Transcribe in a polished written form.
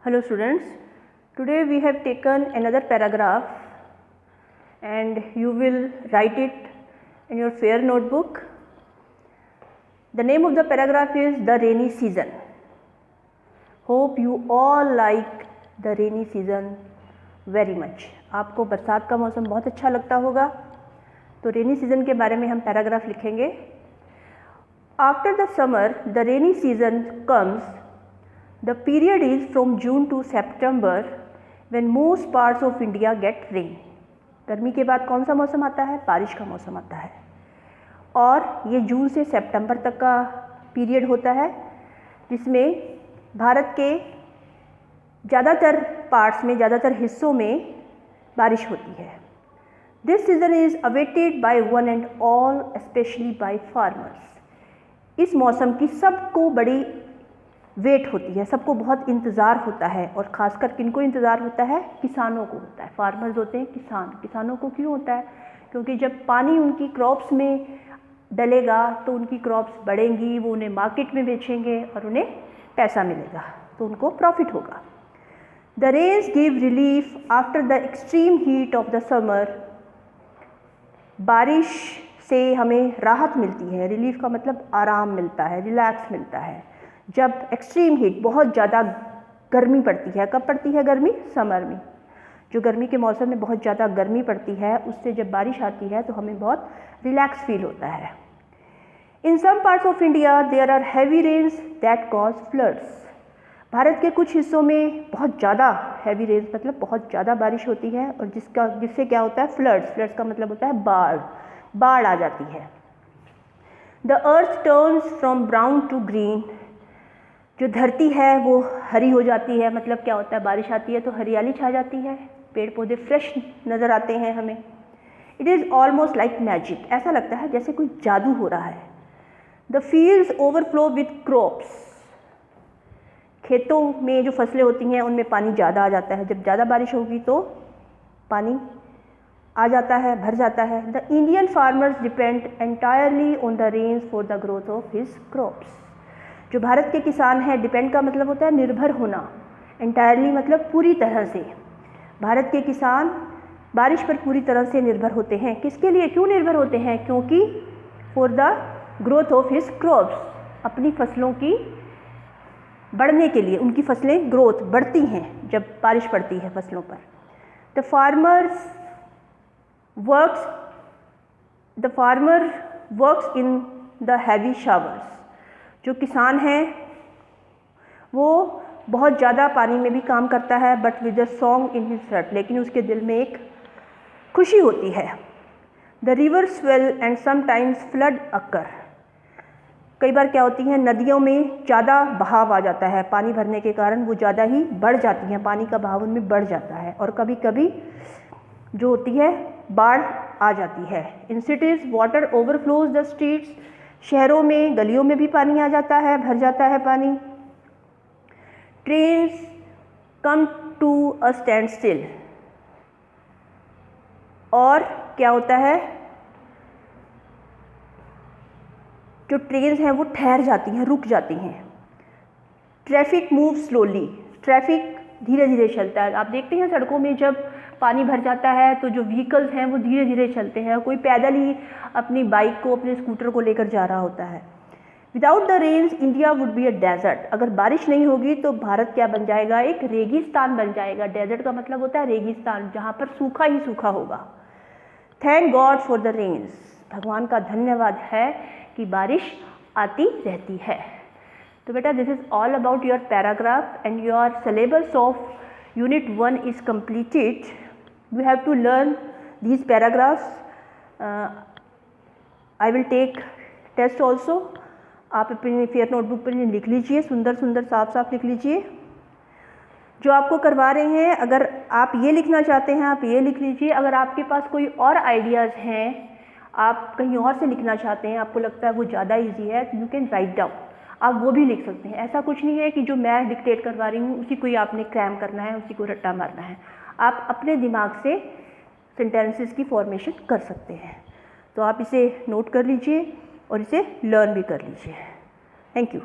Hello students, today we have taken another paragraph and you will write it in your fair notebook. The name of the paragraph is The Rainy Season. Hope you all like the rainy season very much. आपको बरसात का मौसम बहुत अच्छा लगता होगा, तो rainy season के बारे में हम पैराग्राफ लिखेंगे. After the summer, the rainy season comes. The period is from June to September when most parts of India get rain. गर्मी के बाद कौन सा मौसम आता है? बारिश का मौसम आता है और ये जून से सितंबर तक का पीरियड होता है जिसमें भारत के ज़्यादातर पार्ट्स में, ज़्यादातर हिस्सों में बारिश होती है. This season is awaited by one and all, especially by farmers. इस मौसम की सबको बड़ी वेट होती है, सबको बहुत इंतज़ार होता है और ख़ासकर किनको इंतज़ार होता है? किसानों को होता है. फार्मर्स होते हैं किसान. किसानों को क्यों होता है? क्योंकि जब पानी उनकी क्रॉप्स में डलेगा तो उनकी क्रॉप्स बढ़ेंगी, वो उन्हें मार्केट में बेचेंगे और उन्हें पैसा मिलेगा, तो उनको प्रॉफिट होगा. The rains give relief after the extreme heat of the summer. बारिश से हमें राहत मिलती है. रिलीफ का मतलब आराम मिलता है, रिलैक्स मिलता है. जब एक्सट्रीम हीट, बहुत ज़्यादा गर्मी पड़ती है. कब पड़ती है गर्मी? समर में. जो गर्मी के मौसम में बहुत ज़्यादा गर्मी पड़ती है, उससे जब बारिश आती है तो हमें बहुत रिलैक्स फील होता है. In some parts of India there are heavy rains that cause floods. भारत के कुछ हिस्सों में बहुत ज़्यादा हैवी रेन्स मतलब बहुत ज़्यादा बारिश होती है और जिससे क्या होता है? फ्लड्स. फ्लड्स का मतलब होता है बाढ़ आ जाती है. The earth turns from brown to green. जो धरती है वो हरी हो जाती है. मतलब क्या होता है? बारिश आती है तो हरियाली छा जाती है, पेड़ पौधे फ्रेश नज़र आते हैं हमें. It is almost like magic. ऐसा लगता है जैसे कोई जादू हो रहा है. The fields overflow with crops. खेतों में जो फसलें होती हैं उनमें पानी ज़्यादा आ जाता है. जब ज़्यादा बारिश होगी तो पानी आ जाता है, भर जाता है. The Indian farmers depend entirely on the rains for the growth of his crops. जो भारत के किसान हैं, डिपेंड का मतलब होता है निर्भर होना, एंटायरली मतलब पूरी तरह से. भारत के किसान बारिश पर पूरी तरह से निर्भर होते हैं. किसके लिए? क्यों निर्भर होते हैं? क्योंकि for the growth of his crops, अपनी फसलों की बढ़ने के लिए. उनकी फसलें ग्रोथ बढ़ती हैं जब बारिश पड़ती है फसलों पर. The farmer works in the heavy showers. जो किसान हैं वो बहुत ज़्यादा पानी में भी काम करता है, but with a song in his heart. लेकिन उसके दिल में एक खुशी होती है. The river swell and sometimes flood occur. कई बार क्या होती हैं, नदियों में ज़्यादा बहाव आ जाता है. पानी भरने के कारण वो ज़्यादा ही बढ़ जाती हैं, पानी का बहाव उनमें बढ़ जाता है और कभी कभी जो होती है बाढ़ आ जाती है. In cities water overflows the streets. शहरों में, गलियों में भी पानी आ जाता है, भर जाता है पानी. Trains come to a standstill. और क्या होता है? जो ट्रेन्स हैं वो ठहर जाती हैं, रुक जाती हैं. Traffic move slowly. ट्रैफिक धीरे धीरे चलता है. आप देखते हैं सड़कों में जब पानी भर जाता है तो जो व्हीकल्स हैं वो धीरे धीरे चलते हैं. कोई पैदल ही अपनी बाइक को, अपने स्कूटर को लेकर जा रहा होता है. Without the rains India would be a desert. अगर बारिश नहीं होगी तो भारत क्या बन जाएगा? एक रेगिस्तान बन जाएगा. डेजर्ट का मतलब होता है रेगिस्तान, जहाँ पर सूखा ही सूखा होगा. Thank God for the rains. भगवान का धन्यवाद है कि बारिश आती रहती है. तो बेटा, this is all about your paragraph and your syllabus of Unit 1 is completed. You have to learn these paragraphs. I will take test also. आप अपनी फेयर नोटबुक पर लिख लीजिए, सुंदर सुंदर साफ साफ लिख लीजिए. जो आपको करवा रहे हैं, अगर आप ये लिखना चाहते हैं आप ये लिख लीजिए. अगर आपके पास कोई और आइडियाज़ हैं, आप कहीं और से लिखना चाहते हैं, आपको लगता है वो ज़्यादा ईजी है, यू कैन राइट डाउन. आप वो भी लिख सकते हैं. ऐसा कुछ नहीं है कि जो मैं डिक्टेट करवा रही हूँ उसी को ही आपने क्रैम करना है, उसी को रट्टा मारना है. आप अपने दिमाग से सेंटेंसेस की फॉर्मेशन कर सकते हैं. तो आप इसे नोट कर लीजिए और इसे लर्न भी कर लीजिए. Thank you.